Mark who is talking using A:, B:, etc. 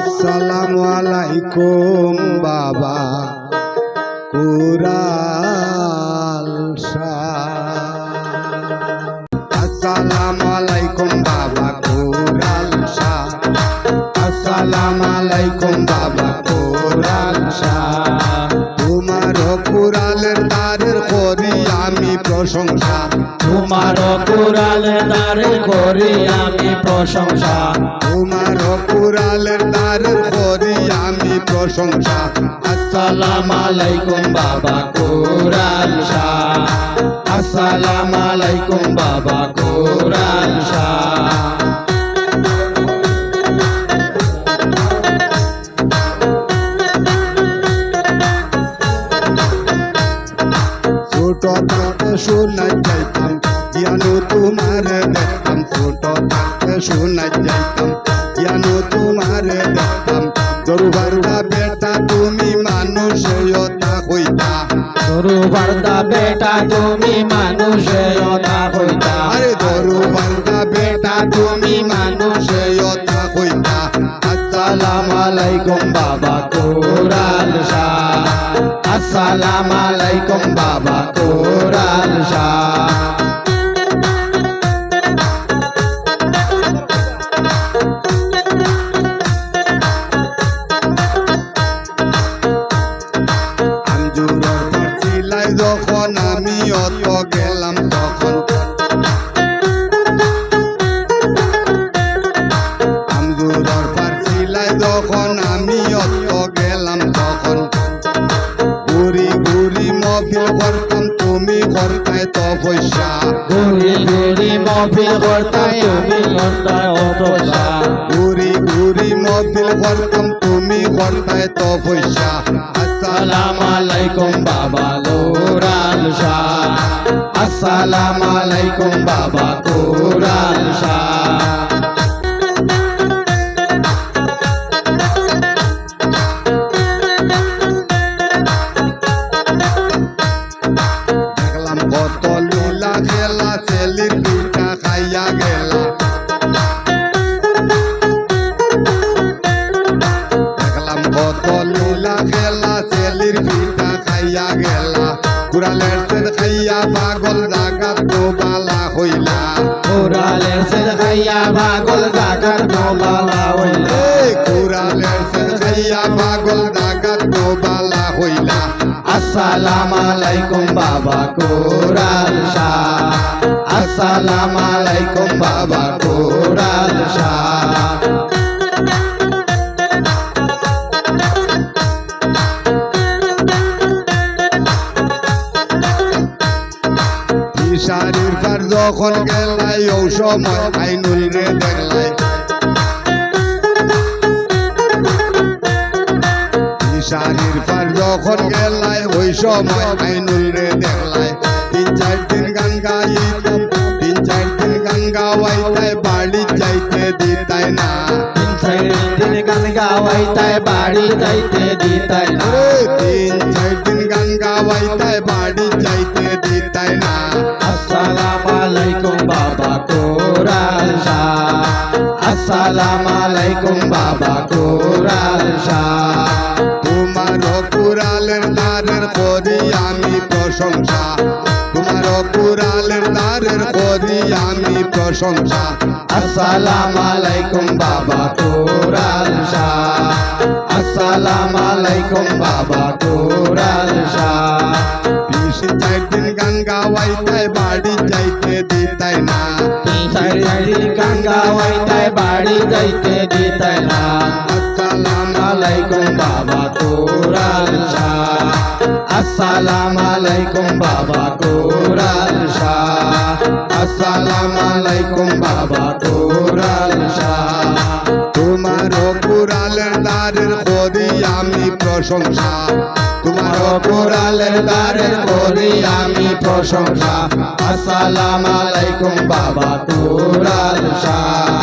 A: আসসালামু আলাইকুম বাবা কুরাল শাহ। আসসালামু আলাইকুম বাবা কুরাল শাহ। আসসালামু আলাইকুম বাবা কুরাল শাহ। তোমার কুরালের দ্বারের করি আমি প্রশংসা।
B: তোমার কুরালের দ্বারের করি আমি প্রশংসা।
A: তোমার কুরালের দ্বারের করি আমি প্রশংসা।
B: আসসালামু আলাইকুম বাবা কুরাল শাহ। আসসালামু আলাইকুম বাবা কুরাল শাহ।
A: ছোট থাকতে শোনা যাইতাম জ্ঞান তোমার দেখতাম। ছোট থাকতে শোনা যাইতাম জ্ঞান তোমার দেখতাম। দরবারটা বেটা তুমি মানুষতা হইতা।
B: দরবারটা বেটা তুমি মানুষতা হইতা।
A: আরে দরবারটা বেটা তুমি মানুষতা হইতা।
B: আসসালামু আলাইকুম বাবা কুরাল শাহ। আসসালামু আলাইকুম বাবা কুরাল শাহ।
A: আমজুরার পারছিলাই যখন আমি অত গেলাম তখন। আমজুরার পারছিলাই যখন আমি অত গেলাম তখন। ঘুরি ঘুরি মফিল করতাম তুমি করতায় তপস্যা।
B: ঘুরি ঘুরি মফিল করতায় তুমি করতায় অতসা।
A: ঘুরি ঘুরি মফিল করতাম তুমি করতায় তপস্যা।
B: আসসালামু আলাইকুম বাবা কুরাল শাহ। আসসালামু আলাইকুম বাবা কুরাল শাহ।
A: দেখলাম কত লীলা খেলা ছেলির পিঠা খাইয়া গেলা। দেখলাম কত লীলা খেলা ছেলির পিঠা খাইয়া গেলা। কুরালের সের খাইয়া পাগল জাগাত বালা হইলা।
B: কুরালের সের খাইয়া পাগল জাগাত বালা হইলা।
A: কুরালের সের খাইয়া পাগল জাগাত বালা হইলা।
B: আসসালামু আলাইকুম বাবা কুরাল শাহ। আসসালামু আলাইকুম বাবা কুরাল শাহ।
A: ফিশারির পার যখন গেলাই ও সময় আইনুল রে দেখলাই। ফিশারির পার যখন গেলাই ওই সময় আইনুল রে দেখলাই। 3-4 দিন গান গাইতাম 3-4 দিন গান গাওয়াইতাই বাড়ি যাইতে দিতাই না।
B: 3-4 দিন গান গাওয়াইতাই বাড়ি যাইতে দিতাই না।
A: 3-4 দিন গান গাওয়াইতাই বাড়ি যাইতে দিতাই না।
B: আসসালামু আলাইকুম বাবা কুরাল শাহ। আসসালামু আলাইকুম বাবা কুরাল শাহ।
A: তোমার কুরালের দ্বারের করি আমি প্রশংসা। তোমার কুরালের দ্বারের করি আমি প্রশংসা।
B: আসসালামু আলাইকুম বাবা কুরাল শাহ। আসসালামু আলাইকুম বাবা কুরাল শাহ।
A: 3-4 দিন গান গাওয়াইতাই বাড়ি যাইতে দিতাই না।
B: 3-4 দিন গান গাওয়াইতাই বাড়ি যাইতে দিতাই না।
A: আসসালামু
B: আলাইকুম বাবা কুরাল শাহ। আসসালামু আলাইকুম বাবা কুরাল শাহ। আসসালামু আলাইকুম বাবা কুরাল শাহ।
A: তোমার কুরালের দ্বারের করি আমি প্রশংসা। তোমার
B: কুরালের দ্বারের করি আমি প্রশংসা। আসসালামু আলাইকুম বাবা কুরাল শাহ।